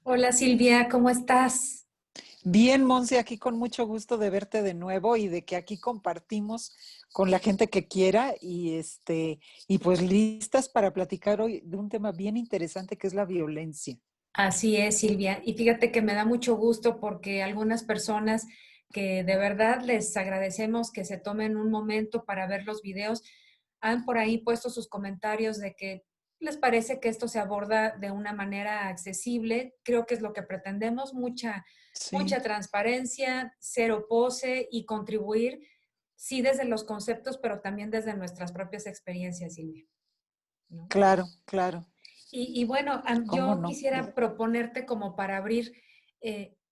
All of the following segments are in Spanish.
Hola Silvia, ¿cómo estás? Bien, Monse, aquí con mucho gusto de verte de nuevo y de que aquí compartimos con la gente que quiera y pues listas para platicar hoy de un tema bien interesante que es la violencia. Así es, Silvia. Y fíjate que me da mucho gusto porque algunas personas que de verdad les agradecemos que se tomen un momento para ver los videos, han por ahí puesto sus comentarios de que les parece que esto se aborda de una manera accesible. Creo que es lo que pretendemos, mucha Sí, transparencia, cero pose y contribuir, sí, desde los conceptos, pero también desde nuestras propias experiencias, Silvia, ¿no? claro, claro, Y bueno, ¿cómo yo no? quisiera proponerte como para abrir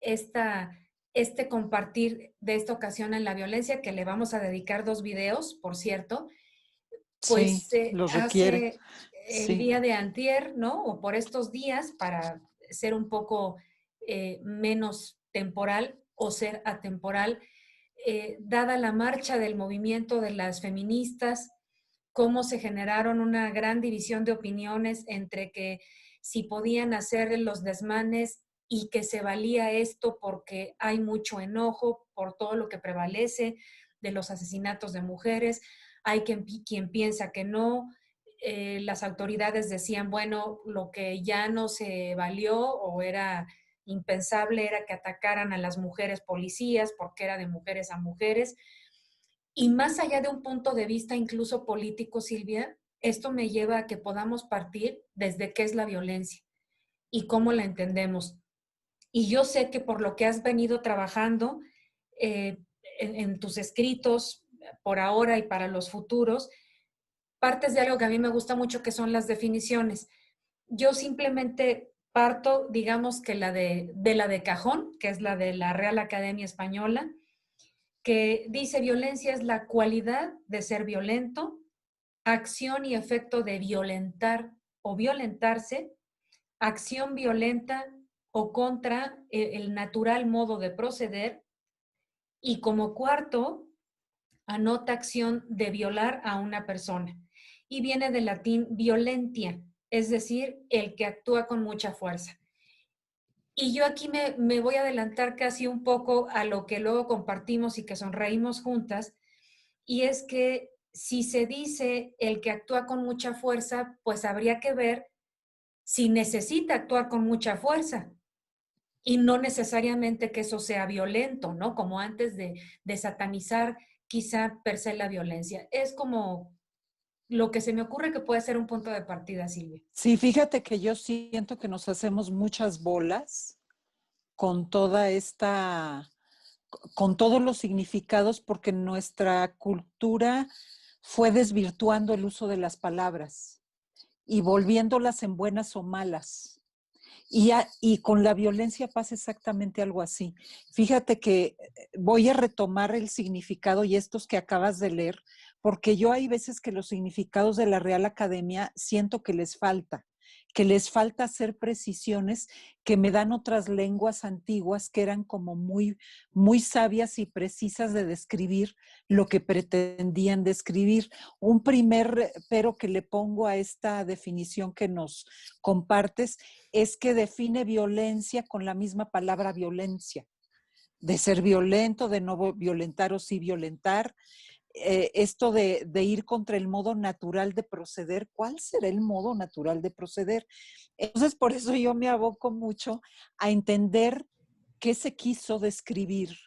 este compartir de esta ocasión en la violencia, que le vamos a dedicar 2 videos, por cierto, Sí, pues los requiere, hace el sí. día de antier, ¿no? O por estos días, para ser un poco menos temporal o ser atemporal, dada la marcha del movimiento de las feministas, cómo se generaron una gran división de opiniones entre que si podían hacer los desmanes y que se valía esto porque hay mucho enojo por todo lo que prevalece de los asesinatos de mujeres, hay quien piensa que no, las autoridades decían, bueno, lo que ya no se valió o era impensable era que atacaran a las mujeres policías porque era de mujeres a mujeres. Y más allá de un punto de vista incluso político, Silvia, esto me lleva a que podamos partir desde qué es la violencia y cómo la entendemos. Y yo sé que por lo que has venido trabajando en tus escritos, por ahora y para los futuros, partes de algo que a mí me gusta mucho, que son las definiciones. Yo simplemente parto, digamos que de la de cajón, que es la de la Real Academia Española, que dice violencia es la cualidad de ser violento, acción y efecto de violentar o violentarse, acción violenta o contra el natural modo de proceder, y como cuarto, anota acción de violar a una persona. Y viene del latín violentia, es decir, el que actúa con mucha fuerza. Y yo aquí me voy a adelantar casi un poco a lo que luego compartimos y que sonreímos juntas, y es que si se dice el que actúa con mucha fuerza, pues habría que ver si necesita actuar con mucha fuerza y no necesariamente que eso sea violento, ¿no? Como antes de satanizar quizá per se la violencia. Es como lo que se me ocurre que puede ser un punto de partida, Silvia. Sí, fíjate que yo siento que nos hacemos muchas bolas con toda esta con todos los significados porque nuestra cultura fue desvirtuando el uso de las palabras y volviéndolas en buenas o malas. Y con la violencia pasa exactamente algo así. Fíjate que voy a retomar el significado y estos que acabas de leer, porque yo hay veces que los significados de la Real Academia siento que les falta hacer precisiones que me dan otras lenguas antiguas que eran como muy, muy sabias y precisas de describir lo que pretendían describir. Un primer pero que le pongo a esta definición que nos compartes es que define violencia con la misma palabra violencia, de ser violento, de no violentar o sí violentar. Esto de ir contra el modo natural de proceder, ¿cuál será el modo natural de proceder? Entonces, por eso yo me aboco mucho a entender qué se quiso describir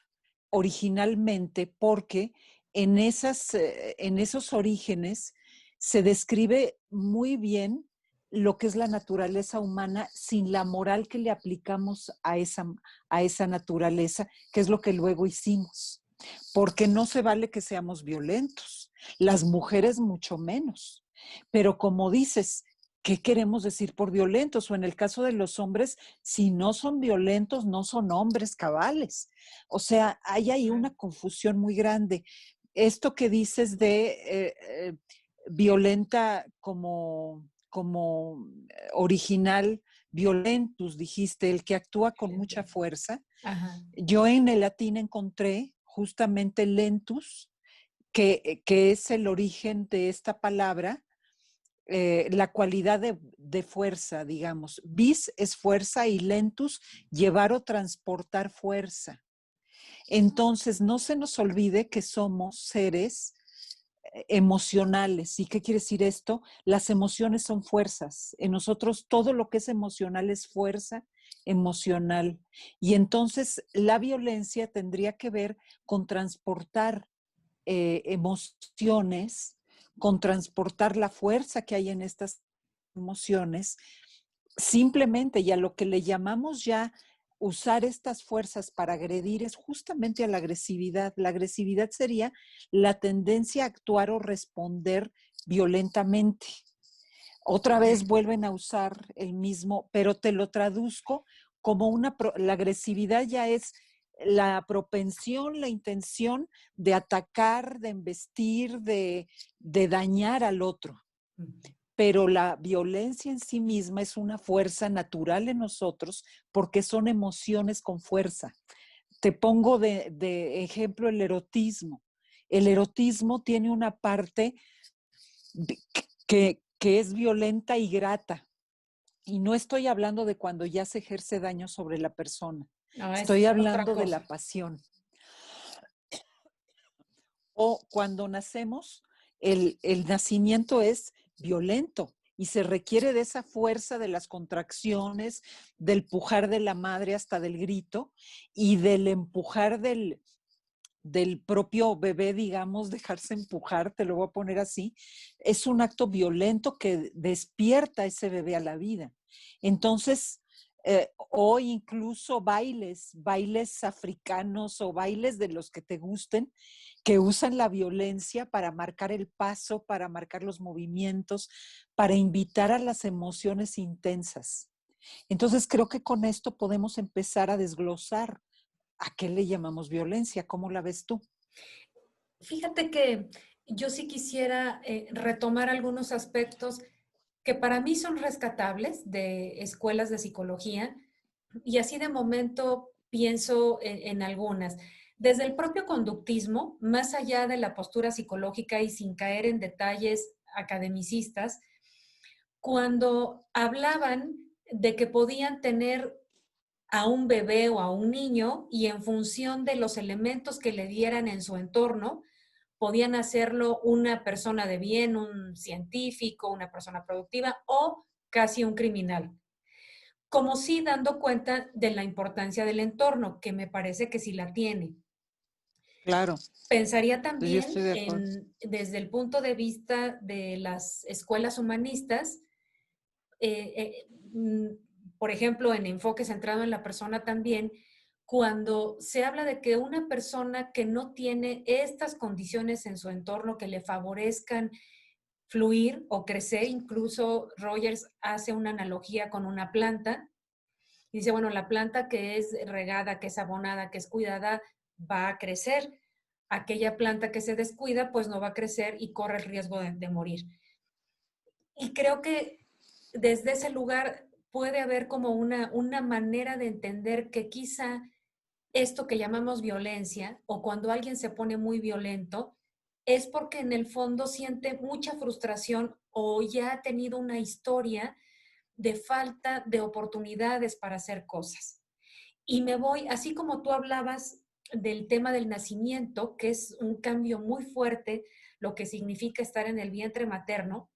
originalmente, porque en esos orígenes se describe muy bien lo que es la naturaleza humana sin la moral que le aplicamos a esa naturaleza, que es lo que luego hicimos. Porque no se vale que seamos violentos, las mujeres mucho menos. Pero como dices, ¿qué queremos decir por violentos? O en el caso de los hombres, si no son violentos, no son hombres cabales. O sea, hay ahí una confusión muy grande. Esto que dices de violenta como original, violentus, dijiste, el que actúa con mucha fuerza. Ajá. Yo en el latín encontré justamente lentus, que es el origen de esta palabra, la cualidad de fuerza, digamos. Vis es fuerza y lentus, llevar o transportar fuerza. Entonces, no se nos olvide que somos seres emocionales. ¿Y qué quiere decir esto? Las emociones son fuerzas. En nosotros todo lo que es emocional es fuerza emocional. Y entonces la violencia tendría que ver con transportar emociones, con transportar la fuerza que hay en estas emociones, simplemente, y a lo que le llamamos ya usar estas fuerzas para agredir es justamente a la agresividad. La agresividad sería la tendencia a actuar o responder violentamente. Otra vez vuelven a usar el mismo, pero te lo traduzco como la agresividad ya es la propensión, la intención de atacar, de embestir, de dañar al otro. Pero la violencia en sí misma es una fuerza natural en nosotros porque son emociones con fuerza. Te pongo de ejemplo el erotismo. El erotismo tiene una parte que es violenta y grata. Y no estoy hablando de cuando ya se ejerce daño sobre la persona. No, Estoy es otra hablando de cosa. la pasión. O cuando nacemos, el nacimiento es violento y se requiere de esa fuerza de las contracciones, del pujar de la madre hasta del grito y del empujar del propio bebé, digamos, dejarse empujar, te lo voy a poner así, es un acto violento que despierta a ese bebé a la vida. Entonces, o incluso bailes africanos o bailes de los que te gusten, que usan la violencia para marcar el paso, para marcar los movimientos, para invitar a las emociones intensas. Entonces, creo que con esto podemos empezar a desglosar a qué le llamamos violencia. ¿Cómo la ves tú? Fíjate que yo sí quisiera retomar algunos aspectos que para mí son rescatables de escuelas de psicología y así de momento pienso en algunas. Desde el propio conductismo, más allá de la postura psicológica y sin caer en detalles academicistas, cuando hablaban de que podían tener a un bebé o a un niño y en función de los elementos que le dieran en su entorno, podían hacerlo una persona de bien, un científico, una persona productiva o casi un criminal. Como sí dando cuenta de la importancia del entorno, que me parece que sí la tiene. Claro, Pensaría yo estoy también de acuerdo. desde el punto de vista de las escuelas humanistas, eh, eh, mm, por ejemplo, en enfoque centrado en la persona también, cuando se habla de que una persona que no tiene estas condiciones en su entorno que le favorezcan fluir o crecer, incluso Rogers hace una analogía con una planta, y dice, bueno, la planta que es regada, que es abonada, que es cuidada, va a crecer. Aquella planta que se descuida, pues no va a crecer y corre el riesgo de morir. Y creo que desde ese lugar puede haber como una manera de entender que quizá esto que llamamos violencia o cuando alguien se pone muy violento es porque en el fondo siente mucha frustración o ya ha tenido una historia de falta de oportunidades para hacer cosas. Y me voy, así como tú hablabas del tema del nacimiento, que es un cambio muy fuerte, lo que significa estar en el vientre materno.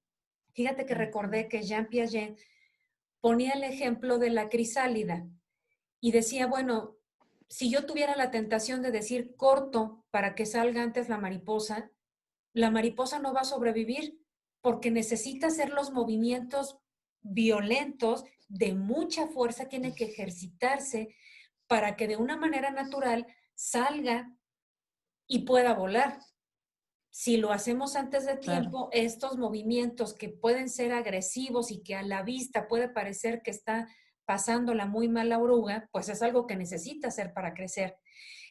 Fíjate que recordé que Jean Piaget ponía el ejemplo de la crisálida y decía, bueno, si yo tuviera la tentación de decir corto para que salga antes la mariposa no va a sobrevivir porque necesita hacer los movimientos violentos de mucha fuerza, tiene que ejercitarse para que de una manera natural salga y pueda volar. Si lo hacemos antes de Claro, tiempo, estos movimientos que pueden ser agresivos y que a la vista puede parecer que está pasándola muy mal la oruga, pues es algo que necesita hacer para crecer.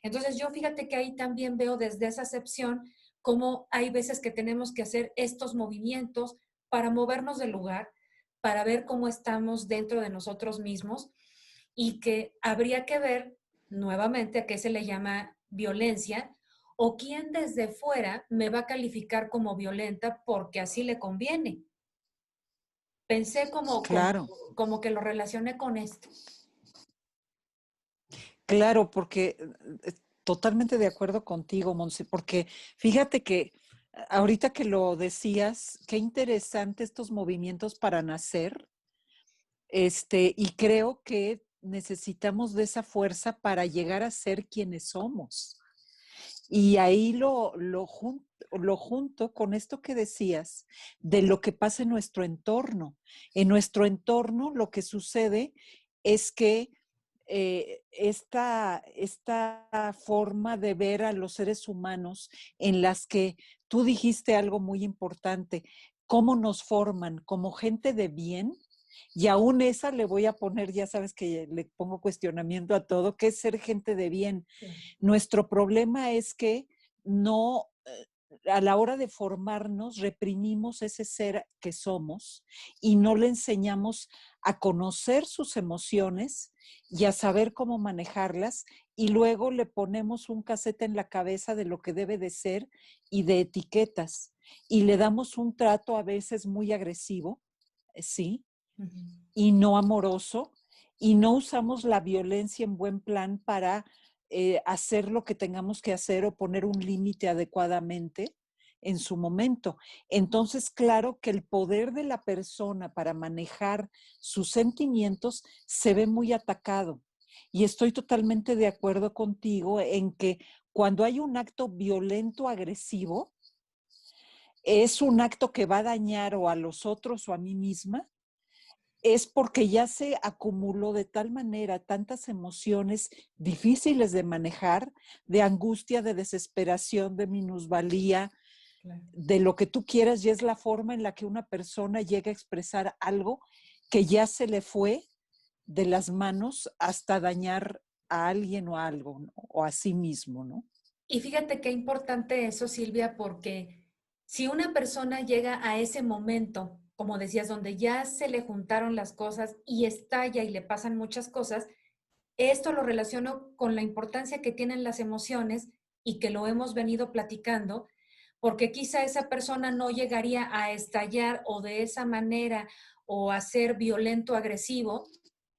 Entonces yo fíjate que ahí también veo desde esa acepción cómo hay veces que tenemos que hacer estos movimientos para movernos del lugar, para ver cómo estamos dentro de nosotros mismos y que habría que ver nuevamente a qué se le llama violencia o quién desde fuera me va a calificar como violenta porque así le conviene. Pensé Claro, como que lo relacioné con esto. claro, porque totalmente de acuerdo contigo, Monse, porque fíjate que ahorita que lo decías, qué interesante estos movimientos para nacer, y creo que necesitamos de esa fuerza para llegar a ser quienes somos. Y ahí lo junto con esto que decías de lo que pasa en nuestro entorno. En nuestro entorno lo que sucede es que esta forma de ver a los seres humanos en las que tú dijiste algo muy importante, cómo nos forman como gente de bien, y aún esa le voy a poner, ya sabes que le pongo cuestionamiento a todo, ¿qué es ser gente de bien? Claro. Nuestro problema es que no, a la hora de formarnos, reprimimos ese ser que somos y no le enseñamos a conocer sus emociones y a saber cómo manejarlas, y luego le ponemos un casete en la cabeza de lo que debe de ser y de etiquetas, y le damos un trato a veces muy agresivo, ¿sí? Ujú. Y no amoroso, y no usamos la violencia en buen plan para hacer lo que tengamos que hacer o poner un límite adecuadamente en su momento. Entonces, claro que el poder de la persona para manejar sus sentimientos se ve muy atacado. Y estoy totalmente de acuerdo contigo en que cuando hay un acto violento, agresivo, es un acto que va a dañar o a los otros o a mí misma, es porque ya se acumuló de tal manera tantas emociones difíciles de manejar, de angustia, de desesperación, de minusvalía, Claro. de lo que tú quieras, y es la forma en la que una persona llega a expresar algo que ya se le fue de las manos hasta dañar a alguien o a algo, ¿no? O a sí mismo, ¿no? Y fíjate qué importante eso, Silvia, porque si una persona llega a ese momento, como decías, donde ya se le juntaron las cosas y estalla y le pasan muchas cosas, esto lo relaciono con la importancia que tienen las emociones y que lo hemos venido platicando, porque quizá esa persona no llegaría a estallar o de esa manera o a ser violento, agresivo,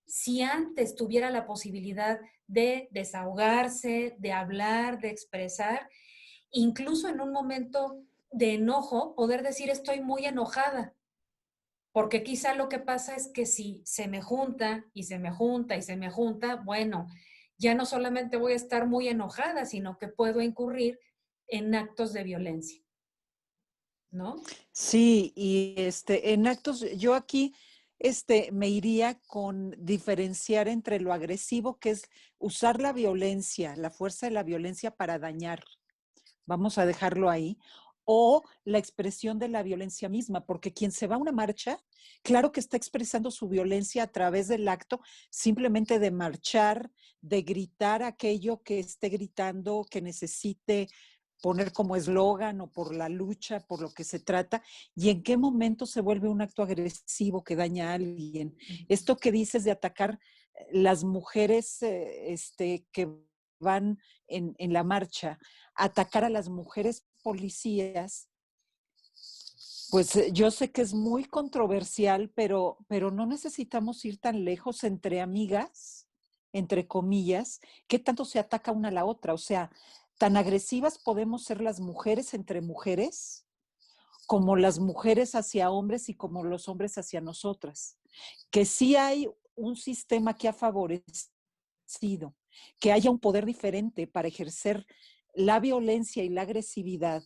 si antes tuviera la posibilidad de desahogarse, de hablar, de expresar, incluso en un momento de enojo, poder decir estoy muy enojada, porque quizá lo que pasa es que si se me junta y se me junta y se me junta, bueno, ya no solamente voy a estar muy enojada, sino que puedo incurrir en actos de violencia, ¿no? Sí, y en actos, yo aquí me iría con diferenciar entre lo agresivo, que es usar la violencia, la fuerza de la violencia para dañar, vamos a dejarlo ahí, o la expresión de la violencia misma, porque quien se va a una marcha, claro que está expresando su violencia a través del acto, simplemente de marchar, de gritar aquello que esté gritando, que necesite poner como eslogan o por la lucha, por lo que se trata, y en qué momento se vuelve un acto agresivo que daña a alguien. Esto que dices de atacar las mujeres que van en la marcha, atacar a las mujeres policías, pues yo sé que es muy controversial, pero no necesitamos ir tan lejos entre amigas, entre comillas, que tanto se ataca una a la otra. O sea, tan agresivas podemos ser las mujeres entre mujeres, como las mujeres hacia hombres y como los hombres hacia nosotras. Que sí hay un sistema que ha favorecido que haya un poder diferente para ejercer la violencia y la agresividad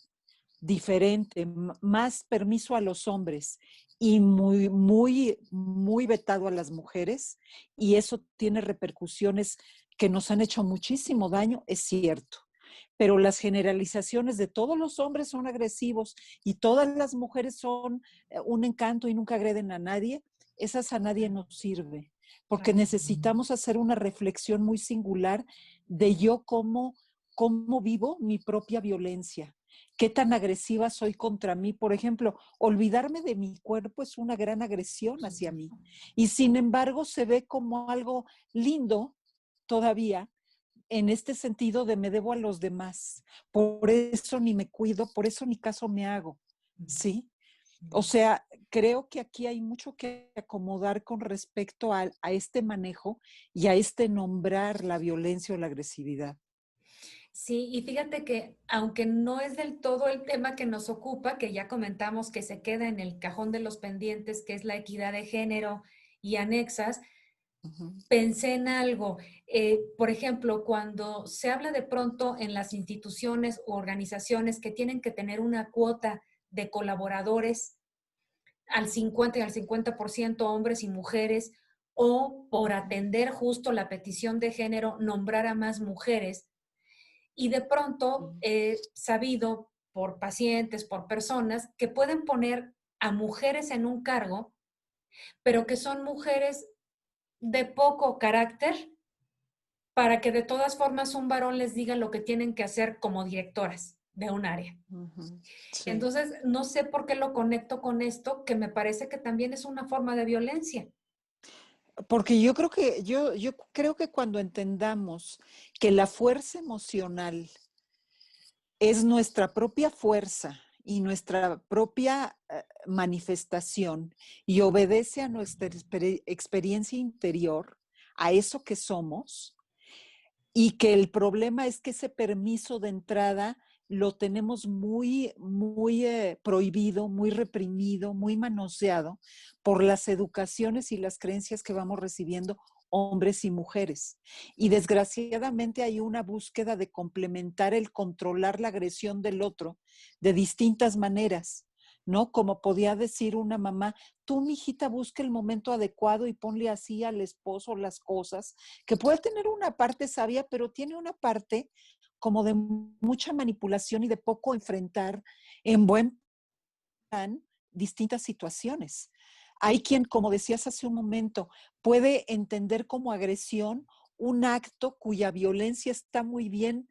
diferente, más permiso a los hombres y muy, muy, muy vetado a las mujeres, y eso tiene repercusiones que nos han hecho muchísimo daño, es cierto. Pero las generalizaciones de todos los hombres son agresivos y todas las mujeres son un encanto y nunca agreden a nadie, esas a nadie nos sirve, porque Claro. necesitamos hacer una reflexión muy singular de yo cómo vivo mi propia violencia, qué tan agresiva soy contra mí. Por ejemplo, olvidarme de mi cuerpo es una gran agresión hacia mí. Y sin embargo, se ve como algo lindo todavía en este sentido de me debo a los demás, por eso ni me cuido, por eso ni caso me hago, ¿sí? O sea, creo que aquí hay mucho que acomodar con respecto a este manejo y a este nombrar la violencia o la agresividad. Sí, y fíjate que aunque no es del todo el tema que nos ocupa, que ya comentamos que se queda en el cajón de los pendientes, que es la equidad de género y anexas, Ujú. pensé en algo. Por ejemplo, cuando se habla de pronto en las instituciones u organizaciones que tienen que tener una cuota de colaboradores al 50 y al 50% hombres y mujeres, o por atender justo la petición de género, nombrar a más mujeres. Y de pronto he sabido por pacientes, por personas, que pueden poner a mujeres en un cargo, pero que son mujeres de poco carácter, para que de todas formas un varón les diga lo que tienen que hacer como directoras de un área. Ujú. Sí. Entonces, no sé por qué lo conecto con esto, que me parece que también es una forma de violencia. Porque yo creo que cuando entendamos que la fuerza emocional es nuestra propia fuerza y nuestra propia manifestación y obedece a nuestra experiencia interior, a eso que somos, y que el problema es que ese permiso de entrada lo tenemos muy prohibido, muy reprimido, muy manoseado por las educaciones y las creencias que vamos recibiendo hombres y mujeres. Y desgraciadamente hay una búsqueda de complementar el controlar la agresión del otro de distintas maneras, ¿no? Como podía decir una mamá, tú, mijita, busca el momento adecuado y ponle así al esposo las cosas, que puede tener una parte sabia, pero tiene una parte como de mucha manipulación y de poco enfrentar en buen plan distintas situaciones. Hay quien, como decías hace un momento, puede entender como agresión un acto cuya violencia está muy bien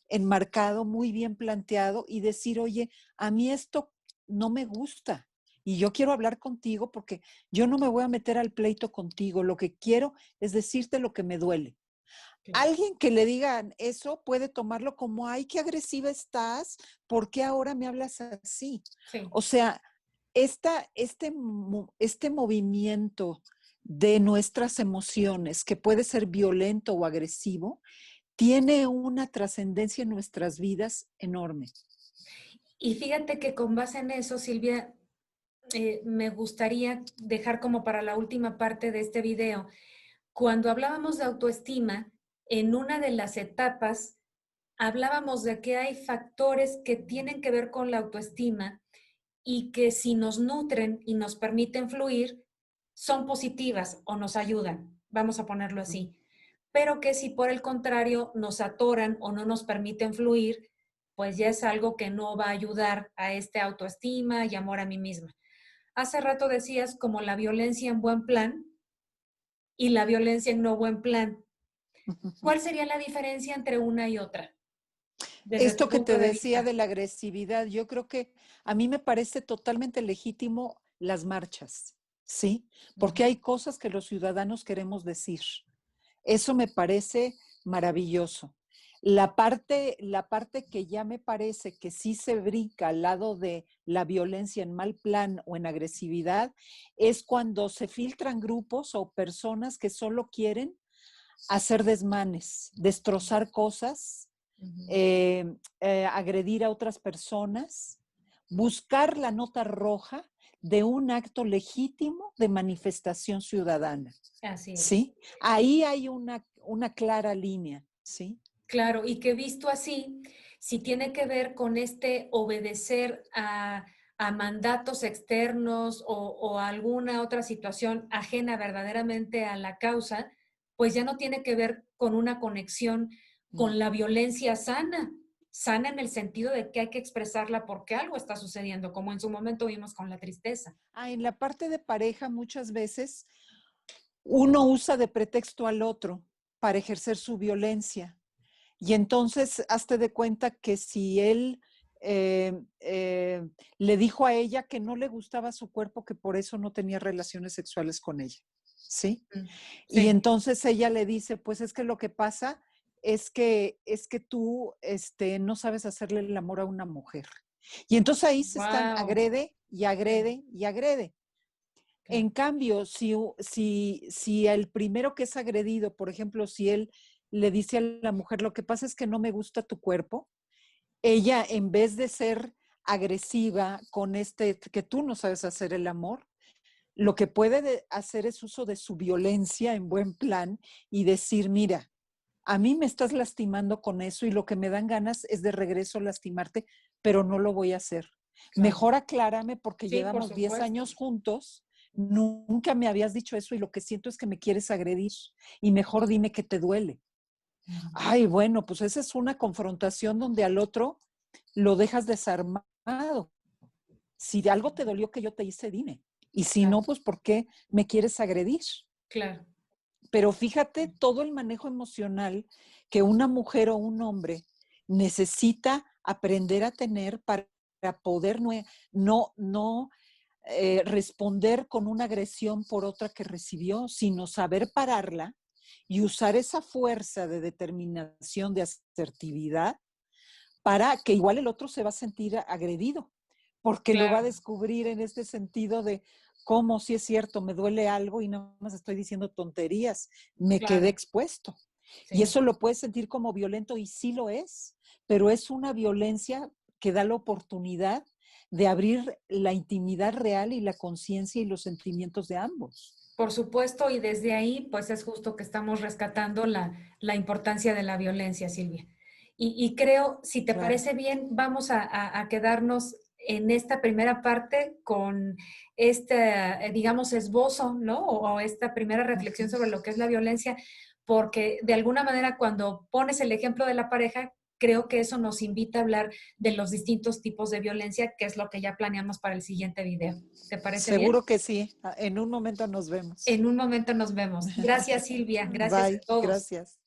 enmarcado, muy bien planteado y decir, oye, a mí esto no me gusta y yo quiero hablar contigo porque yo no me voy a meter al pleito contigo, lo que quiero es decirte lo que me duele. Claro. Alguien que le digan eso puede tomarlo como, ay, qué agresiva estás, ¿por qué ahora me hablas así? Sí. O sea, este movimiento de nuestras emociones, que puede ser violento o agresivo, tiene una trascendencia en nuestras vidas enorme. Y fíjate que con base en eso, Silvia, me gustaría dejar como para la última parte de este video. Cuando hablábamos de autoestima, en una de las etapas hablábamos de que hay factores que tienen que ver con la autoestima y que si nos nutren y nos permiten fluir, son positivas o nos ayudan, vamos a ponerlo así. Pero que si por el contrario nos atoran o no nos permiten fluir, pues ya es algo que no va a ayudar a este autoestima y amor a mí misma. Hace rato decías como la violencia en buen plan y la violencia en no buen plan. ¿Cuál sería la diferencia entre una y otra, desde tu Esto que punto te de decía vista? de la agresividad, yo creo que a mí me parece totalmente legítimo las marchas, ¿sí? Porque hay cosas que los ciudadanos queremos decir. Eso me parece maravilloso. La parte que ya me parece que sí se brinca al lado de la violencia en mal plan o en agresividad es cuando se filtran grupos o personas que solo quieren hacer desmanes, destrozar cosas, agredir a otras personas, buscar la nota roja de un acto legítimo de manifestación ciudadana. Así es. ¿Sí? Ahí hay una clara línea, ¿sí? Claro, y que visto así, si tiene que ver con este obedecer a mandatos externos o a alguna otra situación ajena verdaderamente a la causa, pues ya no tiene que ver con una conexión con la violencia sana, sana en el sentido de que hay que expresarla porque algo está sucediendo, como en su momento vimos con la tristeza. En la parte de pareja muchas veces uno usa de pretexto al otro para ejercer su violencia. Y entonces, hazte de cuenta que si él le dijo a ella que no le gustaba su cuerpo, que por eso no tenía relaciones sexuales con ella, ¿sí? Y Sí, entonces ella le dice, pues es que lo que pasa es que tú no sabes hacerle el amor a una mujer. Y entonces ahí se están Wow. agrede y agrede y agrede. En cambio, si el primero que es agredido, por ejemplo, si él le dice a la mujer, lo que pasa es que no me gusta tu cuerpo, ella en vez de ser agresiva con que tú no sabes hacer el amor, lo que puede hacer es uso de su violencia en buen plan y decir, mira, a mí me estás lastimando con eso y lo que me dan ganas es de regreso lastimarte, pero no lo voy a hacer. Claro. Mejor aclárame porque Sí, por llevamos 10 supuesto. años juntos, nunca me habías dicho eso y lo que siento es que me quieres agredir y mejor dime que te duele. Ujú. Ay, bueno, pues esa es una confrontación donde al otro lo dejas desarmado. Si de algo te dolió que yo te hice, dime. Y si Claro, no, pues ¿por qué me quieres agredir? claro, Pero fíjate todo el manejo emocional que una mujer o un hombre necesita aprender a tener para poder no responder con una agresión por otra que recibió, sino saber pararla y usar esa fuerza de determinación, de asertividad, para que igual el otro se va a sentir agredido, porque lo va a claro, descubrir en este sentido de cómo si es cierto, me duele algo y no más estoy diciendo tonterías, me quedé claro. expuesto. Y Sí. eso lo puedes sentir como violento y sí lo es, pero es una violencia que da la oportunidad de abrir la intimidad real y la conciencia y los sentimientos de ambos. Por supuesto, y desde ahí, pues es justo que estamos rescatando la importancia de la violencia, Silvia. Y creo, si te Claro. parece bien, vamos a quedarnos en esta primera parte con este, digamos, esbozo, ¿no? O esta primera reflexión Ujú. sobre lo que es la violencia, porque de alguna manera cuando pones el ejemplo de la pareja, creo que eso nos invita a hablar de los distintos tipos de violencia, que es lo que ya planeamos para el siguiente video. ¿Te parece bien? Seguro que sí. En un momento nos vemos. En un momento nos vemos. Gracias, Silvia. Gracias a Bye. todos. Gracias.